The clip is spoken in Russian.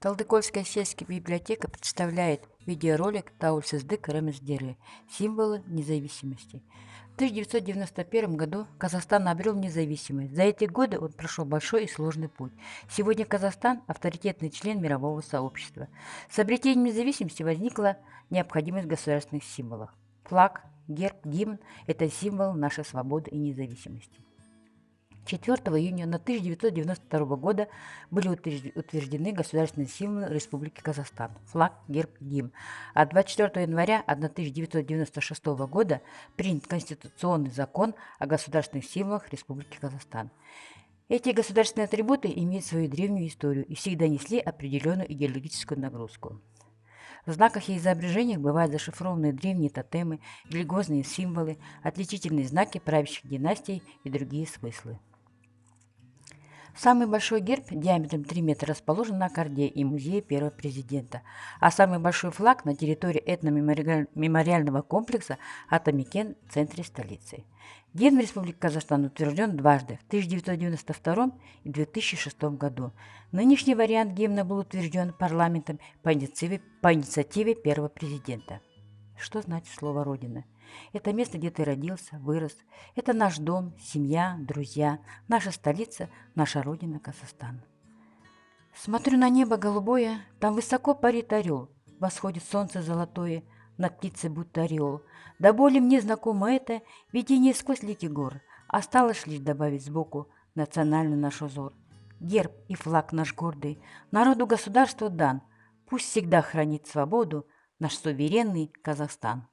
Талдыкольская сельская библиотека представляет видеоролик Тауэльсыздык Ремесдеры «Символы независимости». В 1991 году Казахстан обрел независимость. За эти годы он прошел большой и сложный путь. Сегодня Казахстан – авторитетный член мирового сообщества. С обретением независимости возникла необходимость в государственных символах. Флаг, герб, гимн – это символ нашей свободы и независимости. 4 июня 1992 года были утверждены государственные символы Республики Казахстан – флаг, герб, гимн. А 24 января 1996 года принят Конституционный закон о государственных символах Республики Казахстан. Эти государственные атрибуты имеют свою древнюю историю и всегда несли определенную идеологическую нагрузку. В знаках и изображениях бывают зашифрованные древние тотемы, религиозные символы, отличительные знаки правящих династий и другие смыслы. Самый большой герб диаметром 3 метра расположен на Карде и музее первого президента, а самый большой флаг на территории этномемориального комплекса Атамекен в центре столицы. Гимн Республики Казахстан утвержден дважды, в 1992 и 2006 году. Нынешний вариант гимна был утвержден парламентом по инициативе первого президента. Что значит слово «Родина»? Это место, где ты родился, вырос. Это наш дом, семья, друзья, наша столица, наша родина Казахстан. Смотрю на небо голубое, там высоко парит орел. Восходит солнце золотое, над птицей будто ореол. До боли мне знакомо это видение сквозь лики гор. Осталось лишь добавить сбоку национальный наш узор. Герб и флаг наш гордый, народу государству дан. Пусть всегда хранит свободу наш суверенный Казахстан.